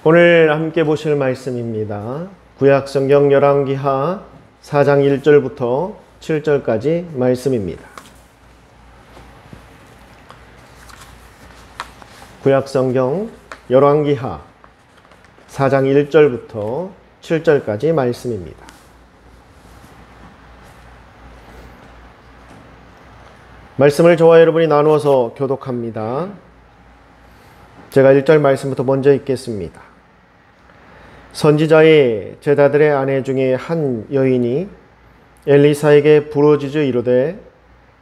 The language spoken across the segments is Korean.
오늘 함께 보실 말씀입니다. 구약성경 열왕기하 4장 1절부터 7절까지 말씀입니다. 구약성경 열왕기하 4장 1절부터 7절까지 말씀입니다. 말씀을 저와 여러분이 나누어서 교독합니다. 제가 1절 말씀부터 먼저 읽겠습니다. 선지자의 제자들의 아내 중에 한 여인이 엘리사에게 부르짖어 이르되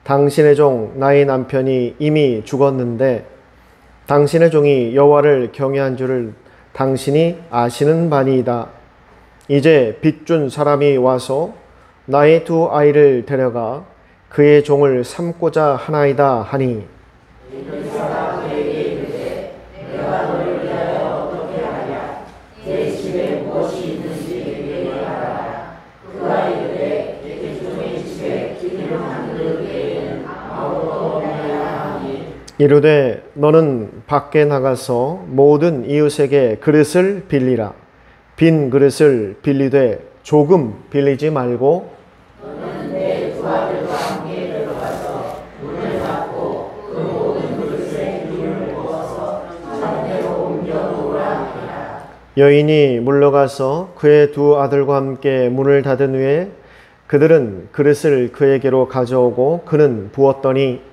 당신의 종 나의 남편이 이미 죽었는데 당신의 종이 여호와를 경외한 줄을 당신이 아시는 바니이다. 이제 빚준 사람이 와서 나의 두 아이를 데려가 그의 종을 삼고자 하나이다 하니 이르되 너는 밖에 나가서 모든 이웃에게 그릇을 빌리라. 빈 그릇을 빌리되 조금 빌리지 말고 너는 내 두 아들과 함께 들어가서 문을 닫고 그 모든 그릇에 기름을 부어서 잔대로 옮겨 놓으라 하니라. 여인이 물러가서 그의 두 아들과 함께 문을 닫은 후에 그들은 그릇을 그에게로 가져오고 그는 부었더니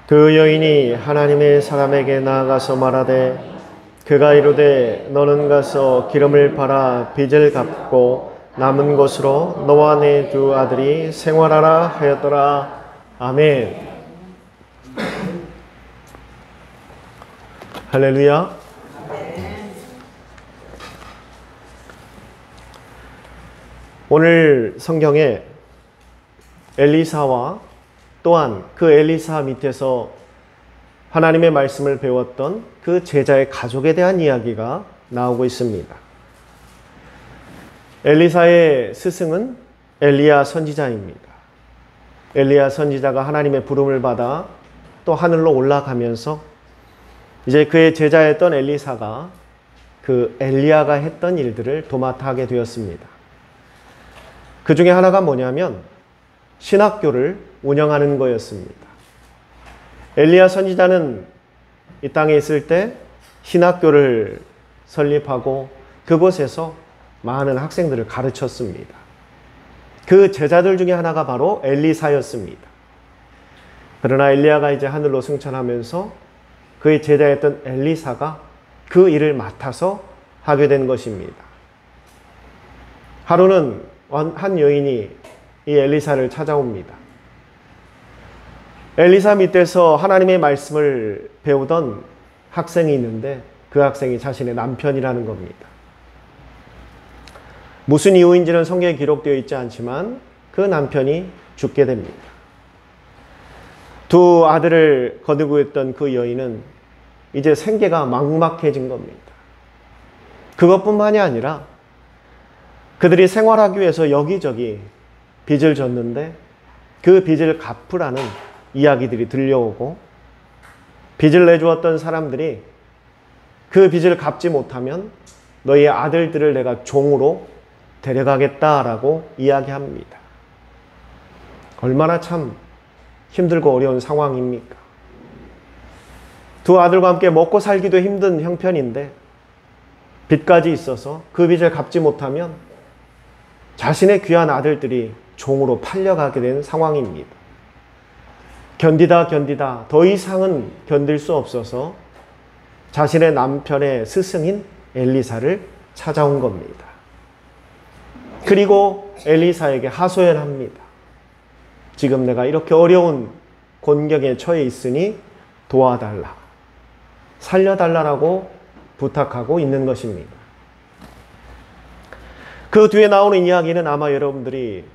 그 여인이 하나님의 사람에게 나아가서 말하되 그가 이르되 너는 가서 기름을 팔아 빚을 갚고 남은 것으로 너와 내 두 아들이 생활하라 하였더라. 아멘. 할렐루야. 오늘 성경에 엘리사와 또한 그 엘리사 밑에서 하나님의 말씀을 배웠던 그 제자의 가족에 대한 이야기가 나오고 있습니다. 엘리사의 스승은 엘리야 선지자입니다. 엘리야 선지자가 하나님의 부름을 받아 또 하늘로 올라가면서 이제 그의 제자였던 엘리사가 그 엘리야가 했던 일들을 도맡아 하게 되었습니다. 그 중에 하나가 뭐냐면 신학교를 운영하는 거였습니다. 엘리야 선지자는 이 땅에 있을 때 신학교를 설립하고 그곳에서 많은 학생들을 가르쳤습니다. 그 제자들 중에 하나가 바로 엘리사였습니다. 그러나 엘리야가 이제 하늘로 승천하면서 그의 제자였던 엘리사가 그 일을 맡아서 하게 된 것입니다. 하루는 한 여인이 이 엘리사를 찾아옵니다. 엘리사 밑에서 하나님의 말씀을 배우던 학생이 있는데 그 학생이 자신의 남편이라는 겁니다. 무슨 이유인지는 성경에 기록되어 있지 않지만 그 남편이 죽게 됩니다. 두 아들을 거두고 있던 그 여인은 이제 생계가 막막해진 겁니다. 그것뿐만이 아니라 그들이 생활하기 위해서 여기저기 빚을 졌는데 그 빚을 갚으라는 이야기들이 들려오고 빚을 내주었던 사람들이 그 빚을 갚지 못하면 너희 아들들을 내가 종으로 데려가겠다라고 이야기합니다. 얼마나 참 힘들고 어려운 상황입니까? 두 아들과 함께 먹고 살기도 힘든 형편인데 빚까지 있어서 그 빚을 갚지 못하면 자신의 귀한 아들들이 종으로 팔려가게 된 상황입니다. 견디다 더 이상은 견딜 수 없어서 자신의 남편의 스승인 엘리사를 찾아온 겁니다. 그리고 엘리사에게 하소연합니다. 지금 내가 이렇게 어려운 곤경에 처해 있으니 도와달라, 살려달라고 부탁하고 있는 것입니다. 그 뒤에 나오는 이야기는 아마 여러분들이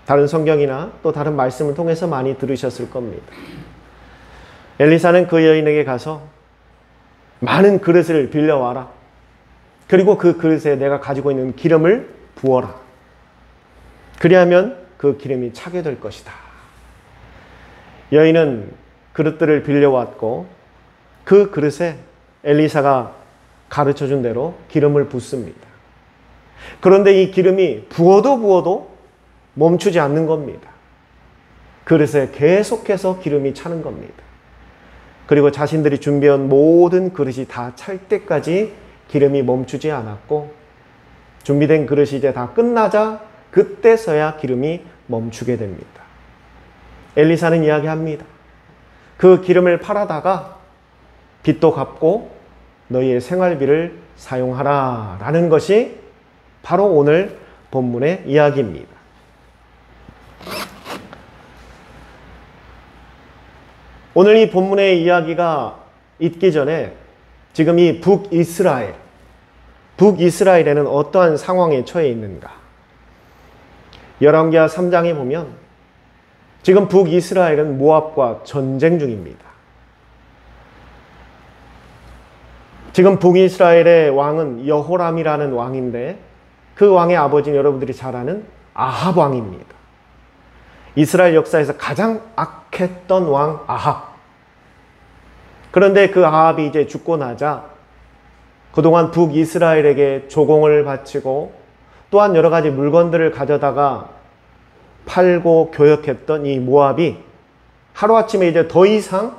다른 성경이나 또 다른 말씀을 통해서 많이 들으셨을 겁니다. 엘리사는 그 여인에게 가서 많은 그릇을 빌려와라. 그리고 그 그릇에 내가 가지고 있는 기름을 부어라. 그리하면 그 기름이 차게 될 것이다. 여인은 그릇들을 빌려왔고 그 그릇에 엘리사가 가르쳐준 대로 기름을 붓습니다. 그런데 이 기름이 부어도 멈추지 않는 겁니다. 그릇에 계속해서 기름이 차는 겁니다. 그리고 자신들이 준비한 모든 그릇이 다 찰 때까지 기름이 멈추지 않았고 준비된 그릇이 이제 다 끝나자 그때서야 기름이 멈추게 됩니다. 엘리사는 이야기합니다. 그 기름을 팔아다가 빚도 갚고 너희의 생활비를 사용하라 라는 것이 바로 오늘 본문의 이야기입니다. 오늘 이 본문의 이야기가 있기 전에 지금 이 북이스라엘에는 어떠한 상황에 처해 있는가? 열왕기하 3장에 보면 지금 북이스라엘은 모압과 전쟁 중입니다. 지금 북이스라엘의 왕은 여호람이라는 왕인데 그 왕의 아버지는 여러분들이 잘 아는 아합 왕입니다. 이스라엘 역사에서 가장 악했던 왕 아합. 그런데 그 아합이 이제 죽고 나자 그동안 북이스라엘에게 조공을 바치고 또한 여러 가지 물건들을 가져다가 팔고 교역했던 이 모압이 하루아침에 이제 더 이상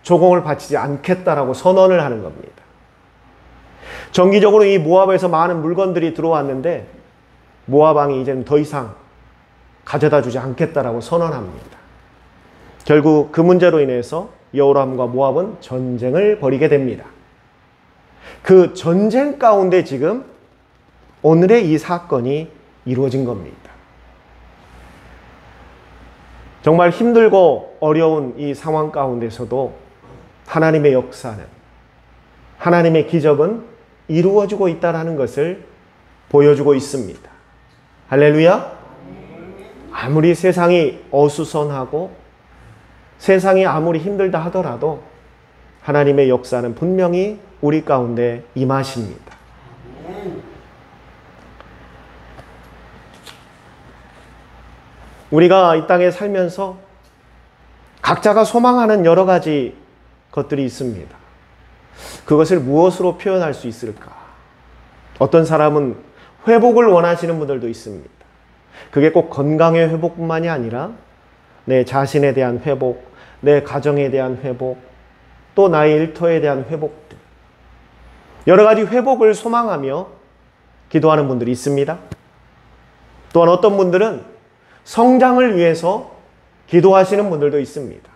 조공을 바치지 않겠다라고 선언을 하는 겁니다. 정기적으로 이 모압에서 많은 물건들이 들어왔는데 모압 왕이 이제는 더 이상 가져다 주지 않겠다라고 선언합니다. 결국 그 문제로 인해서 여호람과 모압은 전쟁을 벌이게 됩니다. 그 전쟁 가운데 지금 오늘의 이 사건이 이루어진 겁니다. 정말 힘들고 어려운 이 상황 가운데서도 하나님의 역사는, 하나님의 기적은 이루어지고 있다는 것을 보여주고 있습니다. 할렐루야! 아무리 세상이 어수선하고 세상이 아무리 힘들다 하더라도 하나님의 역사는 분명히 우리 가운데 임하십니다. 우리가 이 땅에 살면서 각자가 소망하는 여러 가지 것들이 있습니다. 그것을 무엇으로 표현할 수 있을까? 어떤 사람은 회복을 원하시는 분들도 있습니다. 그게 꼭 건강의 회복뿐만이 아니라 내 자신에 대한 회복, 내 가정에 대한 회복, 또 나의 일터에 대한 회복들. 여러 가지 회복을 소망하며 기도하는 분들이 있습니다. 또한 어떤 분들은 성장을 위해서 기도하시는 분들도 있습니다.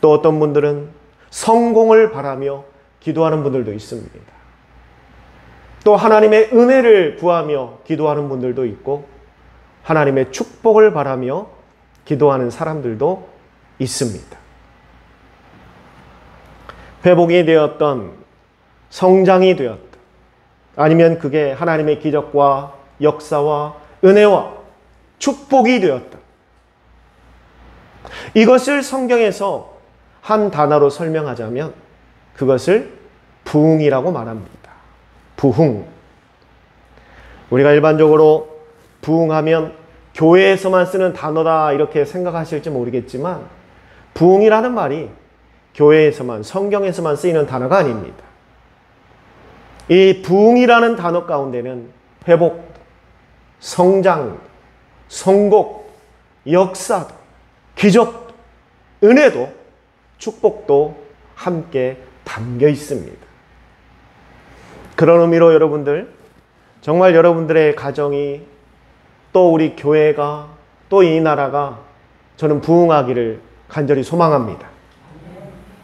또 어떤 분들은 성공을 바라며 기도하는 분들도 있습니다. 또 하나님의 은혜를 구하며 기도하는 분들도 있고 하나님의 축복을 바라며 기도하는 사람들도 있습니다. 회복이 되었던, 성장이 되었던, 아니면 그게 하나님의 기적과 역사와 은혜와 축복이 되었던, 이것을 성경에서 한 단어로 설명하자면 그것을 부흥이라고 말합니다. 부흥. 우리가 일반적으로 부흥하면 교회에서만 쓰는 단어다 이렇게 생각하실지 모르겠지만 부흥이라는 말이 교회에서만, 성경에서만 쓰이는 단어가 아닙니다. 이 부흥이라는 단어 가운데는 회복, 성장, 성공, 역사도, 기적도, 은혜도, 축복도 함께 담겨 있습니다. 그런 의미로 여러분들, 정말 여러분들의 가정이, 또 우리 교회가, 또 이 나라가 저는 부흥하기를 간절히 소망합니다.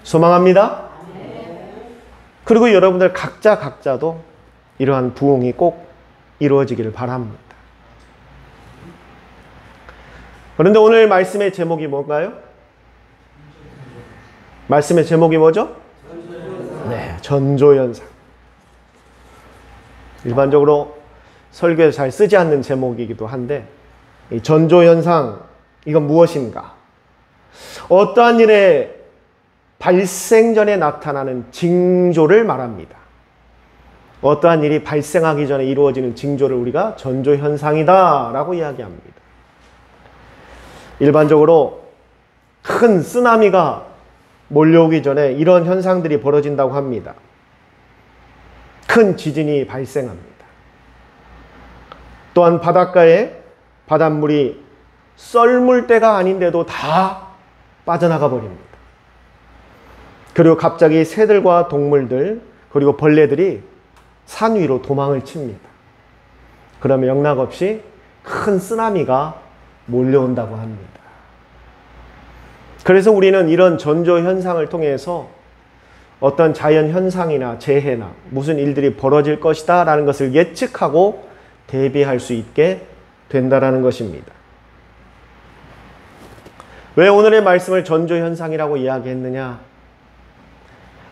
소망합니다. 그리고 여러분들 각자도 이러한 부흥이 꼭 이루어지기를 바랍니다. 그런데 오늘 말씀의 제목이 뭔가요? 말씀의 제목이 뭐죠? 네, 전조현상. 일반적으로 설교에 잘 쓰지 않는 제목이기도 한데 이 전조현상, 이건 무엇인가? 어떠한 일의 발생 전에 나타나는 징조를 말합니다. 어떠한 일이 발생하기 전에 이루어지는 징조를 우리가 전조현상이다라고 이야기합니다. 일반적으로 큰 쓰나미가 몰려오기 전에 이런 현상들이 벌어진다고 합니다. 큰 지진이 발생합니다. 또한 바닷가에 바닷물이 썰물 때가 아닌데도 다 빠져나가 버립니다. 그리고 갑자기 새들과 동물들 그리고 벌레들이 산 위로 도망을 칩니다. 그러면 영락없이 큰 쓰나미가 몰려온다고 합니다. 그래서 우리는 이런 전조 현상을 통해서 어떤 자연 현상이나 재해나 무슨 일들이 벌어질 것이다 라는 것을 예측하고 대비할 수 있게 된다라는 것입니다. 왜 오늘의 말씀을 전조 현상이라고 이야기했느냐?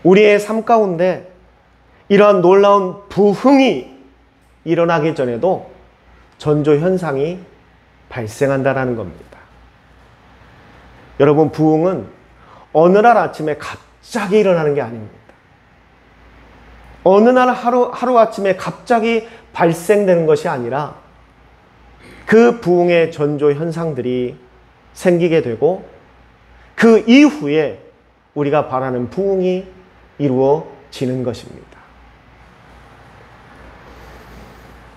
우리의 삶 가운데 이러한 놀라운 부흥이 일어나기 전에도 전조 현상이 발생한다라는 겁니다. 여러분, 부흥은 어느 날 아침에 갑자기 일어나는 게 아닙니다. 어느 날 하루아침에 갑자기 발생되는 것이 아니라 그 부흥의 전조 현상들이 생기게 되고 그 이후에 우리가 바라는 부흥이 이루어지는 것입니다.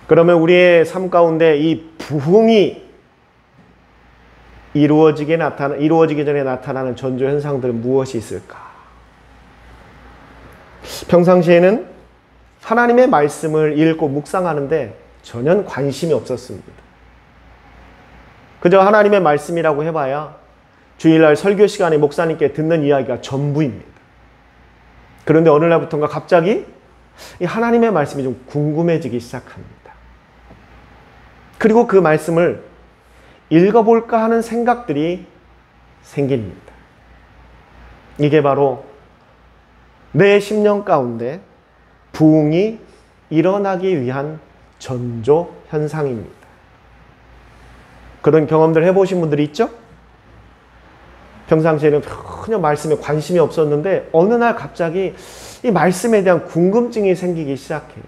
그러면 우리의 삶 가운데 이 부흥이 이루어지기 전에 나타나는 전조 현상들은 무엇이 있을까? 평상시에는 하나님의 말씀을 읽고 묵상하는데 전혀 관심이 없었습니다. 그저 하나님의 말씀이라고 해봐야 주일날 설교 시간에 목사님께 듣는 이야기가 전부입니다. 그런데 어느 날부터인가 갑자기 이 하나님의 말씀이 좀 궁금해지기 시작합니다. 그리고 그 말씀을 읽어볼까 하는 생각들이 생깁니다. 이게 바로 내 심령 가운데 부흥이 일어나기 위한 전조 현상입니다. 그런 경험들 해보신 분들이 있죠? 평상시에는 전혀 말씀에 관심이 없었는데 어느 날 갑자기 이 말씀에 대한 궁금증이 생기기 시작해요.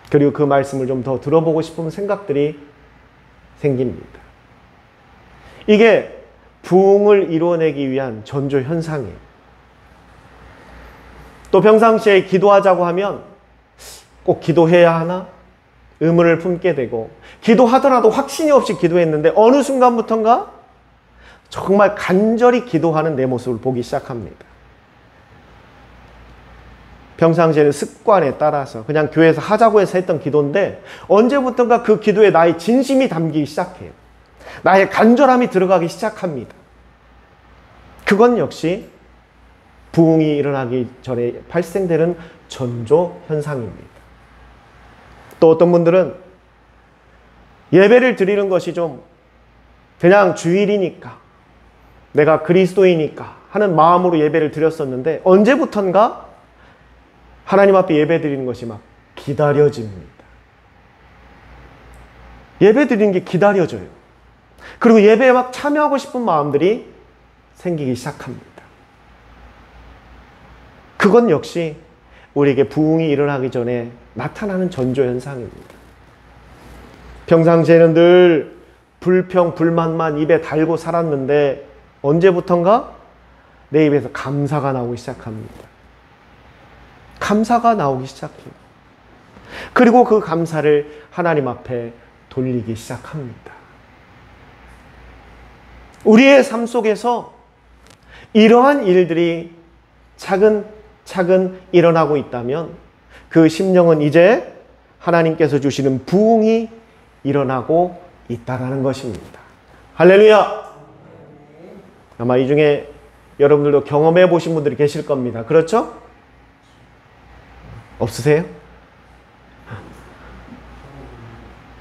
그리고 그 말씀을 좀 더 들어보고 싶은 생각들이 생깁니다. 이게 부흥을 이루어내기 위한 전조 현상이에요. 또 평상시에 기도하자고 하면 꼭 기도해야 하나? 의문을 품게 되고 기도하더라도 확신이 없이 기도했는데 어느 순간부터인가 정말 간절히 기도하는 내 모습을 보기 시작합니다. 평상시에는 습관에 따라서 그냥 교회에서 하자고 해서 했던 기도인데 언제부턴가 그 기도에 나의 진심이 담기기 시작해요. 나의 간절함이 들어가기 시작합니다. 그건 역시 부흥이 일어나기 전에 발생되는 전조 현상입니다. 또 어떤 분들은 예배를 드리는 것이 좀 그냥 주일이니까 내가 그리스도이니까 하는 마음으로 예배를 드렸었는데 언제부턴가 하나님 앞에 예배 드리는 것이 막 기다려집니다. 예배 드리는 게 기다려져요. 그리고 예배에 막 참여하고 싶은 마음들이 생기기 시작합니다. 그건 역시 우리에게 부흥이 일어나기 전에 나타나는 전조 현상입니다. 평상시에는 늘 불평, 불만만 입에 달고 살았는데 언제부턴가 내 입에서 감사가 나오기 시작합니다. 감사가 나오기 시작해요. 그리고 그 감사를 하나님 앞에 돌리기 시작합니다. 우리의 삶 속에서 이러한 일들이 차근차근 일어나고 있다면 그 심령은 이제 하나님께서 주시는 부흥이 일어나고 있다는 것입니다. 할렐루야! 아마 이 중에 여러분들도 경험해 보신 분들이 계실 겁니다. 그렇죠? 없으세요?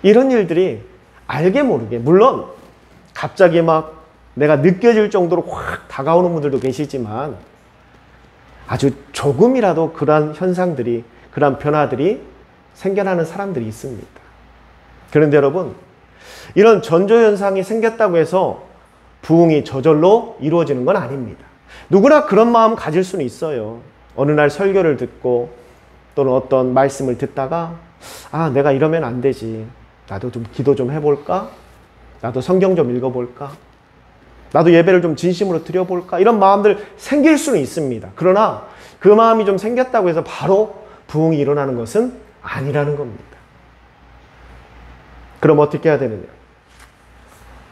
이런 일들이 알게 모르게 물론 갑자기 막 내가 느껴질 정도로 확 다가오는 분들도 계시지만 아주 조금이라도 그러한 현상들이 그러한 변화들이 생겨나는 사람들이 있습니다. 그런데 여러분 이런 전조현상이 생겼다고 해서 부흥이 저절로 이루어지는 건 아닙니다. 누구나 그런 마음 가질 수는 있어요. 어느 날 설교를 듣고 또는 어떤 말씀을 듣다가 내가 이러면 안 되지. 나도 좀 기도 좀 해볼까? 나도 성경 좀 읽어볼까? 나도 예배를 좀 진심으로 드려볼까? 이런 마음들 생길 수는 있습니다. 그러나 그 마음이 좀 생겼다고 해서 바로 부흥이 일어나는 것은 아니라는 겁니다. 그럼 어떻게 해야 되느냐?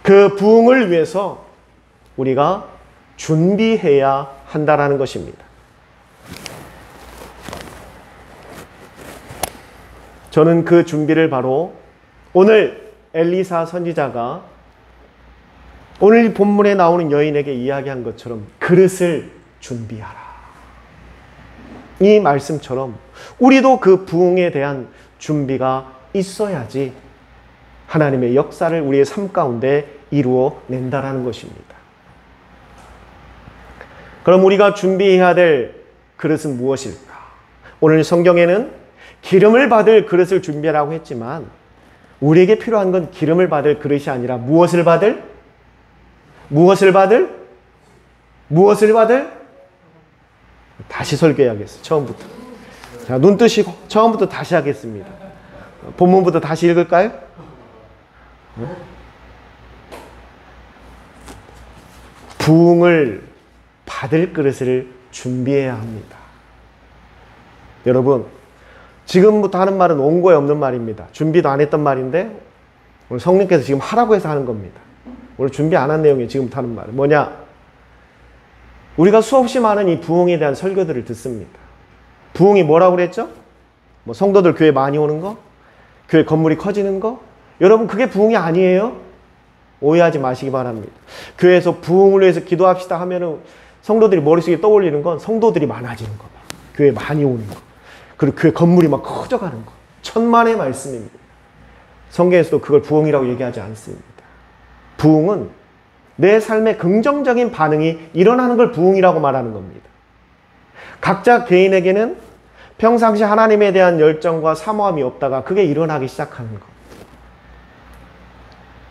그 부흥을 위해서 우리가 준비해야 한다라는 것입니다. 저는 그 준비를 바로 오늘 엘리사 선지자가 오늘 본문에 나오는 여인에게 이야기한 것처럼 그릇을 준비하라. 이 말씀처럼 우리도 그 부흥에 대한 준비가 있어야지 하나님의 역사를 우리의 삶 가운데 이루어 낸다라는 것입니다. 그럼 우리가 준비해야 될 그릇은 무엇일까? 오늘 성경에는 기름을 받을 그릇을 준비하라고 했지만 우리에게 필요한 건 기름을 받을 그릇이 아니라 무엇을 받을? 다시 설교해야겠어요. 처음부터. 자, 눈 뜨시고 처음부터 다시 하겠습니다. 본문부터 다시 읽을까요? 부흥을 받을 그릇을 준비해야 합니다. 여러분, 지금부터 하는 말은 원고에 없는 말입니다. 준비도 안 했던 말인데 오늘 성령께서 지금 하라고 해서 하는 겁니다. 오늘 준비 안 한 내용이 지금부터 하는 말은 뭐냐? 우리가 수없이 많은 이 부흥에 대한 설교들을 듣습니다. 부흥이 뭐라고 그랬죠? 뭐 성도들 교회 많이 오는 거? 교회 건물이 커지는 거? 여러분, 그게 부흥이 아니에요. 오해하지 마시기 바랍니다. 교회에서 부흥을 위해서 기도합시다 하면은 성도들이 머릿속에 떠올리는 건 성도들이 많아지는 거, 교회 많이 오는 거, 그리고 교회 건물이 막 커져가는 거. 천만의 말씀입니다. 성경에서도 그걸 부흥이라고 얘기하지 않습니다. 부흥은 내 삶에 긍정적인 반응이 일어나는 걸 부흥이라고 말하는 겁니다. 각자 개인에게는 평상시 하나님에 대한 열정과 사모함이 없다가 그게 일어나기 시작하는 것.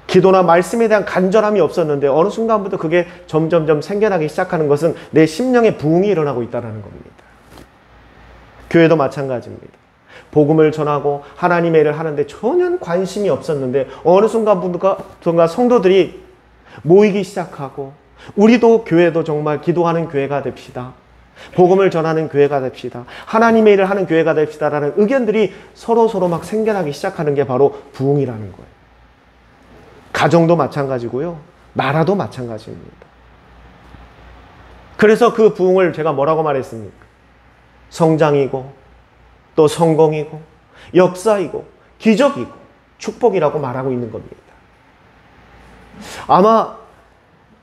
기도나 말씀에 대한 간절함이 없었는데 어느 순간부터 그게 점점점 생겨나기 시작하는 것은 내 심령의 부흥이 일어나고 있다는 겁니다. 교회도 마찬가지입니다. 복음을 전하고 하나님의 일을 하는데 전혀 관심이 없었는데 어느 순간부터 성도들이 모이기 시작하고 우리도 교회도 정말 기도하는 교회가 됩시다. 복음을 전하는 교회가 됩시다. 하나님의 일을 하는 교회가 됩시다라는 의견들이 서로 막 생겨나기 시작하는 게 바로 부흥이라는 거예요. 가정도 마찬가지고요. 나라도 마찬가지입니다. 그래서 그 부흥을 제가 뭐라고 말했습니까? 성장이고 또 성공이고 역사이고 기적이고 축복이라고 말하고 있는 겁니다. 아마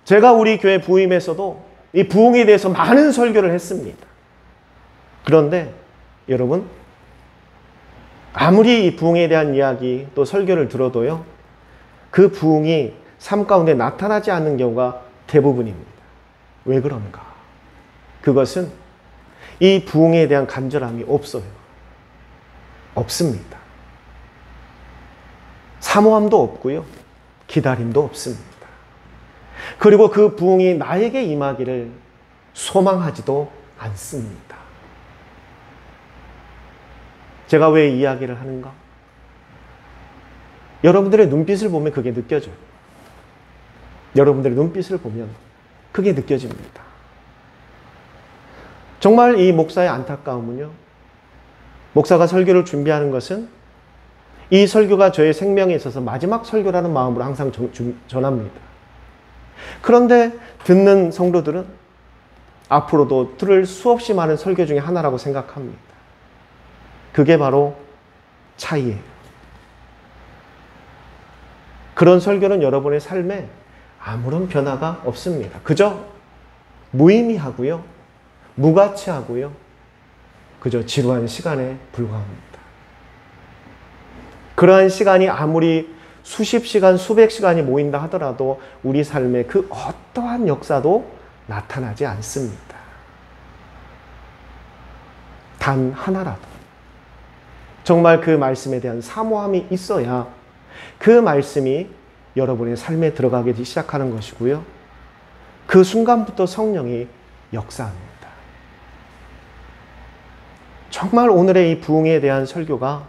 제가 우리 교회 부임에서도 이 부흥에 대해서 많은 설교를 했습니다. 그런데 여러분, 아무리 이 부흥에 대한 이야기 또 설교를 들어도요, 그 부흥이 삶 가운데 나타나지 않는 경우가 대부분입니다. 왜 그런가? 그것은 이 부흥에 대한 간절함이 없어요. 없습니다. 사모함도 없고요. 기다림도 없습니다. 그리고 그 부흥이 나에게 임하기를 소망하지도 않습니다. 제가 왜 이야기를 하는가? 여러분들의 눈빛을 보면 그게 느껴져요. 여러분들의 눈빛을 보면 그게 느껴집니다. 정말 이 목사의 안타까움은요, 목사가 설교를 준비하는 것은 이 설교가 저의 생명에 있어서 마지막 설교라는 마음으로 항상 전합니다. 그런데 듣는 성도들은 앞으로도 들을 수없이 많은 설교 중에 하나라고 생각합니다. 그게 바로 차이예요. 그런 설교는 여러분의 삶에 아무런 변화가 없습니다. 그저 무의미하고요, 무가치하고요, 그저 지루한 시간에 불과합니다. 그러한 시간이 아무리 수십 시간, 수백 시간이 모인다 하더라도 우리 삶에 그 어떠한 역사도 나타나지 않습니다. 단 하나라도 정말 그 말씀에 대한 사모함이 있어야 그 말씀이 여러분의 삶에 들어가기 시작하는 것이고요. 그 순간부터 성령이 역사합니다. 정말 오늘의 이 부흥에 대한 설교가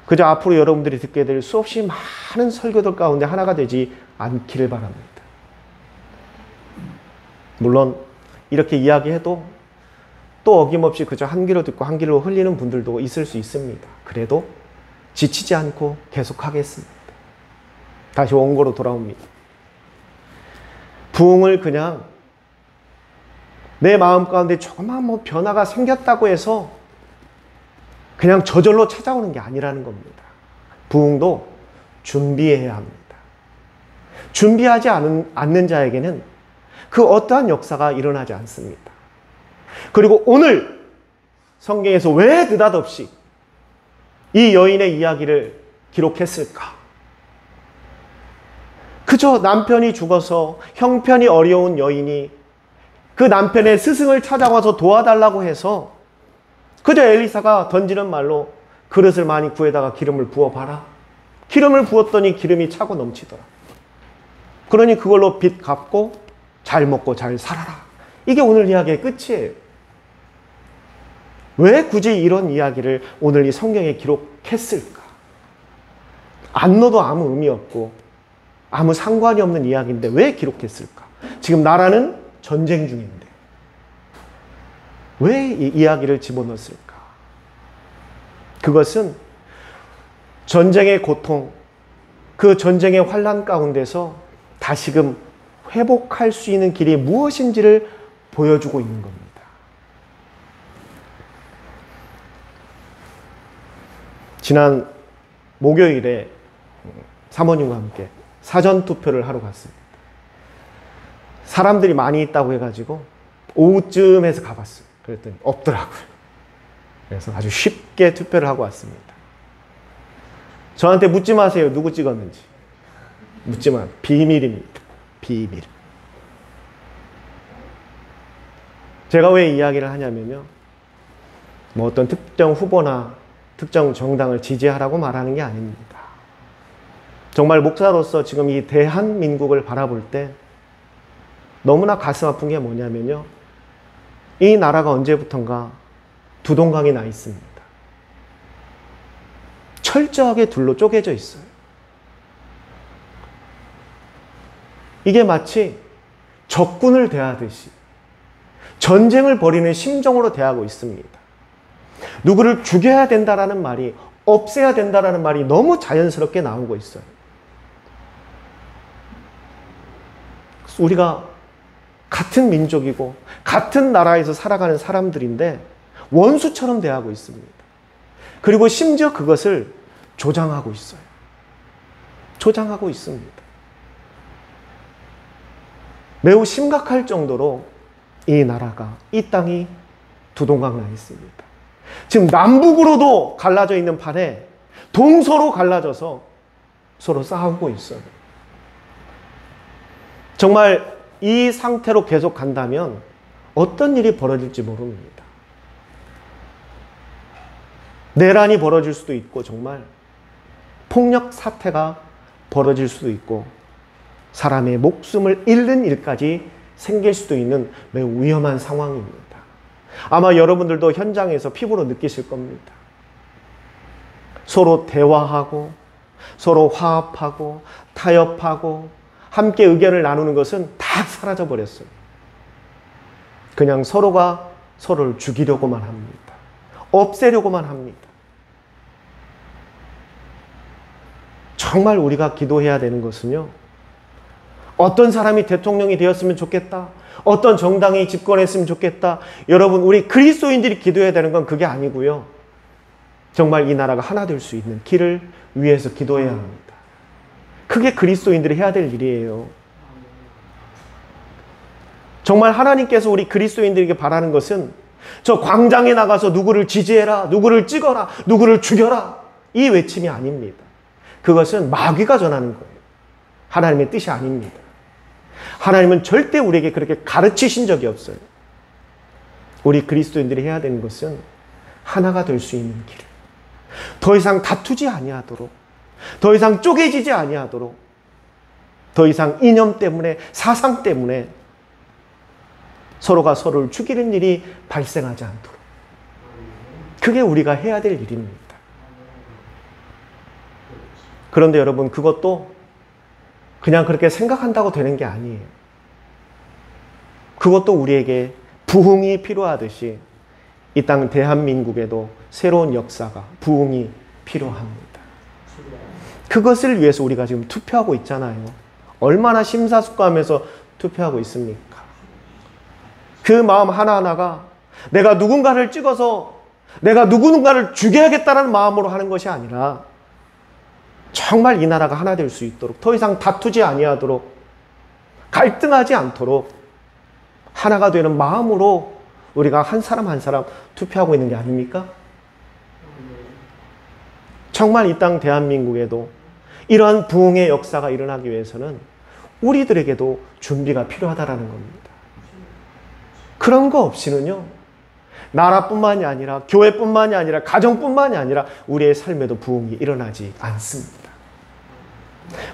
그저 앞으로 여러분들이 듣게 될 수없이 많은 설교들 가운데 하나가 되지 않기를 바랍니다. 물론 이렇게 이야기해도 또 어김없이 그저 한 귀로 듣고 한 귀로 흘리는 분들도 있을 수 있습니다. 그래도 지치지 않고 계속하겠습니다. 다시 원고로 돌아옵니다. 부흥을 그냥 내 마음 가운데 조그만 변화가 생겼다고 해서 그냥 저절로 찾아오는 게 아니라는 겁니다. 부흥도 준비해야 합니다. 준비하지 않는 자에게는 그 어떠한 역사가 일어나지 않습니다. 그리고 오늘 성경에서 왜 느닷없이 이 여인의 이야기를 기록했을까? 그저 남편이 죽어서 형편이 어려운 여인이 그 남편의 스승을 찾아와서 도와달라고 해서 그저 엘리사가 던지는 말로 그릇을 많이 구해다가 기름을 부어봐라. 기름을 부었더니 기름이 차고 넘치더라. 그러니 그걸로 빚 갚고 잘 먹고 잘 살아라. 이게 오늘 이야기의 끝이에요. 왜 굳이 이런 이야기를 오늘 이 성경에 기록했을까? 안 넣어도 아무 의미 없고 아무 상관이 없는 이야기인데 왜 기록했을까? 지금 나라는 전쟁 중인데 왜 이 이야기를 집어넣었을까? 그것은 전쟁의 고통, 그 전쟁의 환난 가운데서 다시금 회복할 수 있는 길이 무엇인지를 보여주고 있는 겁니다. 지난 목요일에 사모님과 함께 사전투표를 하러 갔습니다. 사람들이 많이 있다고 해가지고 오후쯤에서 가봤어요. 그랬더니 없더라고요. 그래서 아주 쉽게 투표를 하고 왔습니다. 저한테 묻지 마세요. 누구 찍었는지. 묻지 마. 비밀입니다. 비밀. 제가 왜 이야기를 하냐면요. 뭐 어떤 특정 후보나 특정 정당을 지지하라고 말하는 게 아닙니다. 정말 목사로서 지금 이 대한민국을 바라볼 때 너무나 가슴 아픈 게 뭐냐면요. 이 나라가 언제부턴가 두동강이 나 있습니다. 철저하게 둘로 쪼개져 있어요. 이게 마치 적군을 대하듯이 전쟁을 벌이는 심정으로 대하고 있습니다. 누구를 죽여야 된다라는 말이, 없애야 된다라는 말이 너무 자연스럽게 나오고 있어요. 우리가 같은 민족이고 같은 나라에서 살아가는 사람들인데 원수처럼 대하고 있습니다. 그리고 심지어 그것을 조장하고 있어요. 조장하고 있습니다. 매우 심각할 정도로 이 나라가, 이 땅이 두동강 나 있습니다. 지금 남북으로도 갈라져 있는 판에 동서로 갈라져서 서로 싸우고 있어요. 정말 이 상태로 계속 간다면 어떤 일이 벌어질지 모릅니다. 내란이 벌어질 수도 있고 정말 폭력 사태가 벌어질 수도 있고 사람의 목숨을 잃는 일까지 생길 수도 있는 매우 위험한 상황입니다. 아마 여러분들도 현장에서 피부로 느끼실 겁니다. 서로 대화하고 서로 화합하고 타협하고 함께 의견을 나누는 것은 다 사라져 버렸어요. 그냥 서로가 서로를 죽이려고만 합니다. 없애려고만 합니다. 정말 우리가 기도해야 되는 것은요. 어떤 사람이 대통령이 되었으면 좋겠다. 어떤 정당이 집권했으면 좋겠다. 여러분, 우리 그리스도인들이 기도해야 되는 건 그게 아니고요. 정말 이 나라가 하나 될 수 있는 길을 위해서 기도해야 합니다. 그게 그리스도인들이 해야 될 일이에요. 정말 하나님께서 우리 그리스도인들에게 바라는 것은 저 광장에 나가서 누구를 지지해라, 누구를 찍어라, 누구를 죽여라 이 외침이 아닙니다. 그것은 마귀가 전하는 거예요. 하나님의 뜻이 아닙니다. 하나님은 절대 우리에게 그렇게 가르치신 적이 없어요. 우리 그리스도인들이 해야 되는 것은 하나가 될 수 있는 길. 더 이상 다투지 아니하도록, 더 이상 쪼개지지 아니하도록, 더 이상 이념 때문에, 사상 때문에 서로가 서로를 죽이는 일이 발생하지 않도록 그게 우리가 해야 될 일입니다. 그런데 여러분, 그것도 그냥 그렇게 생각한다고 되는 게 아니에요. 그것도 우리에게 부흥이 필요하듯이 이 땅 대한민국에도 새로운 역사가, 부흥이 필요합니다. 그것을 위해서 우리가 지금 투표하고 있잖아요. 얼마나 심사숙고하면서 투표하고 있습니까? 그 마음 하나하나가 내가 누군가를 찍어서 내가 누군가를 죽여야겠다는 마음으로 하는 것이 아니라 정말 이 나라가 하나 될 수 있도록, 더 이상 다투지 아니하도록, 갈등하지 않도록 하나가 되는 마음으로 우리가 한 사람 한 사람 투표하고 있는 게 아닙니까? 정말 이 땅 대한민국에도 이러한 부흥의 역사가 일어나기 위해서는 우리들에게도 준비가 필요하다는 겁니다. 그런 거 없이는요, 나라뿐만이 아니라 교회뿐만이 아니라 가정뿐만이 아니라 우리의 삶에도 부흥이 일어나지 않습니다.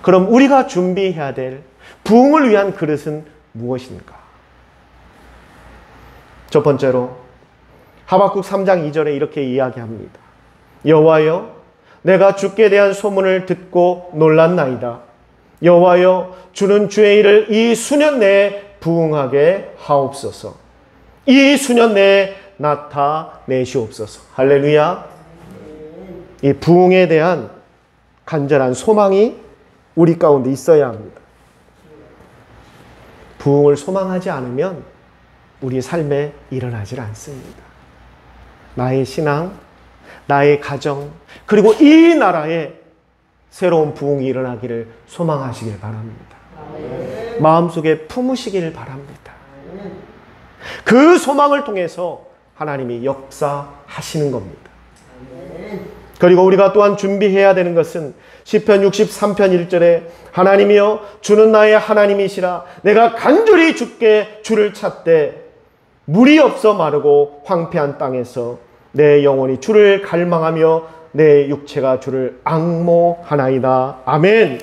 그럼 우리가 준비해야 될 부흥을 위한 그릇은 무엇인가? 첫 번째로 하박국 3장 2절에 이렇게 이야기합니다. 여호와여, 내가 주께 대한 소문을 듣고 놀랐나이다. 여호와여, 주는 주의 일을 이 수년 내에 부흥하게 하옵소서. 이 수년 내에 나타내시옵소서. 할렐루야. 이 부흥에 대한 간절한 소망이 우리 가운데 있어야 합니다. 부흥을 소망하지 않으면 우리 삶에 일어나질 않습니다. 나의 신앙, 나의 가정, 그리고 이 나라에 새로운 부흥이 일어나기를 소망하시길 바랍니다. 마음속에 품으시기를 바랍니다. 그 소망을 통해서 하나님이 역사하시는 겁니다. 그리고 우리가 또한 준비해야 되는 것은 시편 63편 1절에 하나님이여, 주는 나의 하나님이시라. 내가 간절히 주께 주를 찾되 물이 없어 마르고 황폐한 땅에서 내 영혼이 주를 갈망하며 내 육체가 주를 앙모하나이다. 아멘.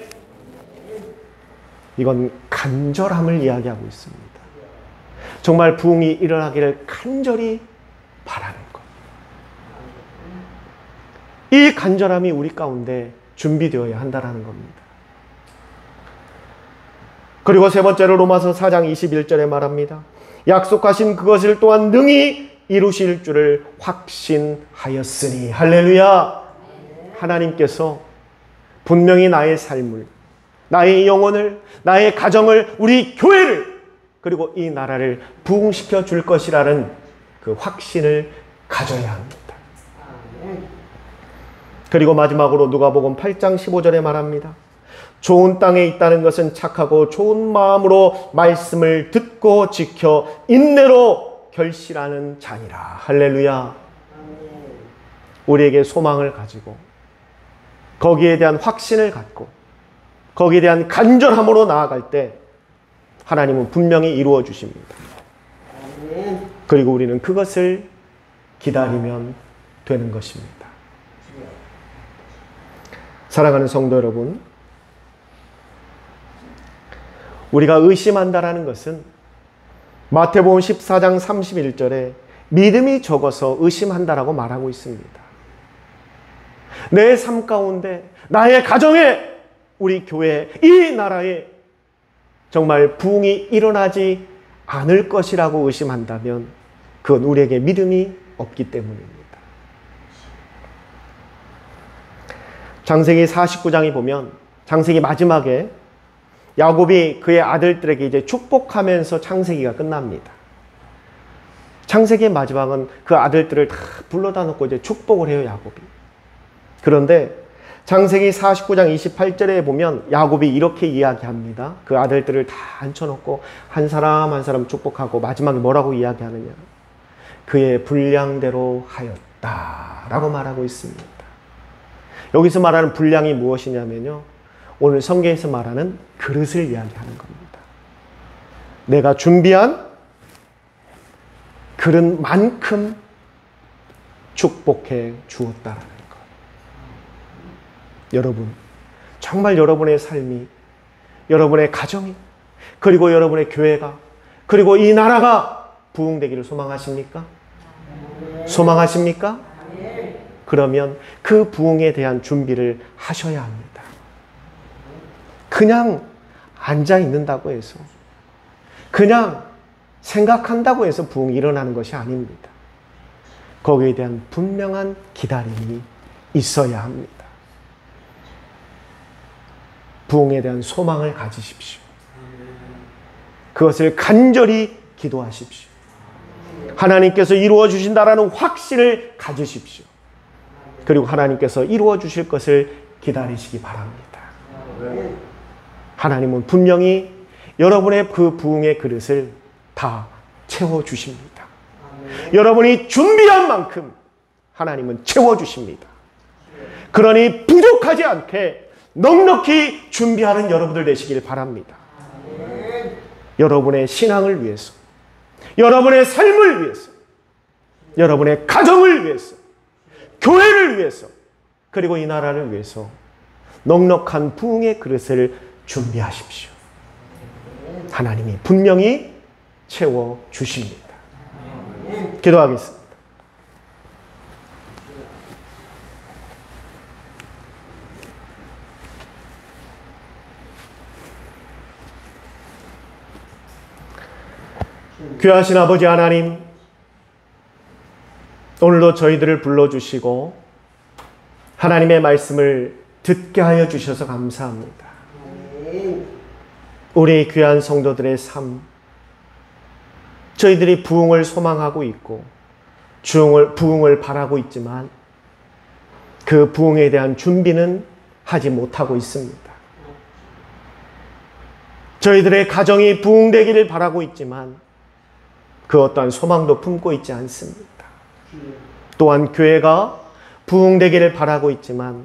이건 간절함을 이야기하고 있습니다. 정말 부흥이 일어나기를 간절히 바라는 것. 이 간절함이 우리 가운데 준비되어야 한다는 겁니다. 그리고 세 번째로 로마서 4장 21절에 말합니다. 약속하신 그것을 또한 능히 이루실 줄을 확신하였으니. 할렐루야. 하나님께서 분명히 나의 삶을, 나의 영혼을, 나의 가정을, 우리 교회를, 그리고 이 나라를 부흥시켜 줄 것이라는 그 확신을 가져야 합니다. 그리고 마지막으로 누가복음 8장 15절에 말합니다. 좋은 땅에 있다는 것은 착하고 좋은 마음으로 말씀을 듣고 지켜 인내로 결실하는 자니라. 할렐루야. 우리에게 소망을 가지고 거기에 대한 확신을 갖고 거기에 대한 간절함으로 나아갈 때 하나님은 분명히 이루어 주십니다. 그리고 우리는 그것을 기다리면 되는 것입니다. 사랑하는 성도 여러분, 우리가 의심한다라는 것은 마태복음 14장 31절에 믿음이 적어서 의심한다라고 말하고 있습니다. 내 삶 가운데, 나의 가정에, 우리 교회, 이 나라에 정말 부흥이 일어나지 않을 것이라고 의심한다면 그건 우리에게 믿음이 없기 때문입니다. 창세기 49장에 보면 창세기 마지막에 야곱이 그의 아들들에게 이제 축복하면서 창세기가 끝납니다. 창세기의 마지막은 그 아들들을 다 불러다 놓고 이제 축복을 해요, 야곱이. 그런데 창세기 49장 28절에 보면 야곱이 이렇게 이야기합니다. 그 아들들을 다 앉혀놓고 한 사람 한 사람 축복하고 마지막에 뭐라고 이야기하느냐. 그의 분량대로 하였다라고 말하고 있습니다. 여기서 말하는 분량이 무엇이냐면요, 오늘 성경에서 말하는 그릇을 이야기하는 겁니다. 내가 준비한 그릇만큼 축복해 주었다라는 것. 여러분, 정말 여러분의 삶이, 여러분의 가정이, 그리고 여러분의 교회가, 그리고 이 나라가 부흥되기를 소망하십니까? 소망하십니까? 그러면 그 부흥에 대한 준비를 하셔야 합니다. 그냥 앉아 있는다고 해서, 그냥 생각한다고 해서 부흥이 일어나는 것이 아닙니다. 거기에 대한 분명한 기다림이 있어야 합니다. 부흥에 대한 소망을 가지십시오. 그것을 간절히 기도하십시오. 하나님께서 이루어 주신다라는 확신을 가지십시오. 그리고 하나님께서 이루어 주실 것을 기다리시기 바랍니다. 하나님은 분명히 여러분의 그 부흥의 그릇을 다 채워주십니다. 여러분이 준비한 만큼 하나님은 채워주십니다. 그러니 부족하지 않게 넉넉히 준비하는 여러분들 되시길 바랍니다. 여러분의 신앙을 위해서, 여러분의 삶을 위해서, 여러분의 가정을 위해서, 교회를 위해서, 그리고 이 나라를 위해서 넉넉한 부흥의 그릇을 준비하십시오. 하나님이 분명히 채워주십니다. 기도하겠습니다. 귀하신 아버지 하나님, 오늘도 저희들을 불러주시고 하나님의 말씀을 듣게 하여 주셔서 감사합니다. 우리 귀한 성도들의 삶, 저희들이 부흥을 소망하고 있고 부흥을 바라고 있지만 그 부흥에 대한 준비는 하지 못하고 있습니다. 저희들의 가정이 부흥되기를 바라고 있지만 그 어떠한 소망도 품고 있지 않습니다. 또한 교회가 부흥되기를 바라고 있지만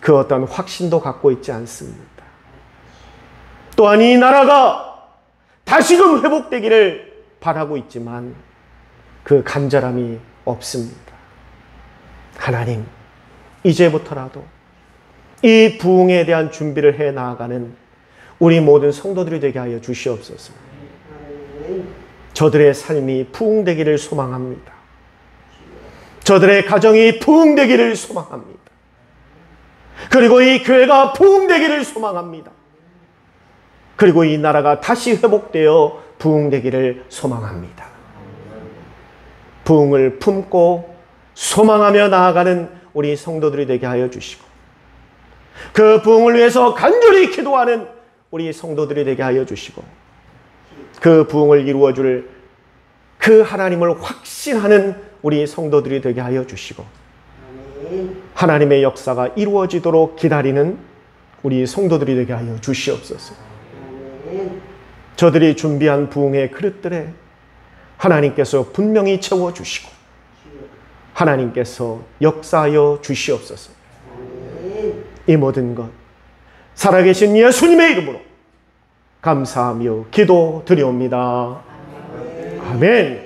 그 어떠한 확신도 갖고 있지 않습니다. 또한 이 나라가 다시금 회복되기를 바라고 있지만 그 간절함이 없습니다. 하나님, 이제부터라도 이 부흥에 대한 준비를 해 나아가는 우리 모든 성도들이 되게 하여 주시옵소서. 저들의 삶이 부흥되기를 소망합니다. 저들의 가정이 부흥되기를 소망합니다. 그리고 이 교회가 부흥되기를 소망합니다. 그리고 이 나라가 다시 회복되어 부흥되기를 소망합니다. 부흥을 품고 소망하며 나아가는 우리 성도들이 되게 하여 주시고 그 부흥을 위해서 간절히 기도하는 우리 성도들이 되게 하여 주시고 그 부흥을 이루어줄 그 하나님을 확신하는 우리 성도들이 되게 하여 주시고 하나님의 역사가 이루어지도록 기다리는 우리 성도들이 되게 하여 주시옵소서. 저들이 준비한 부흥의 그릇들에 하나님께서 분명히 채워주시고 하나님께서 역사하여 주시옵소서. 이 모든 것 살아계신 예수님의 이름으로 감사하며 기도드리옵니다. 아멘.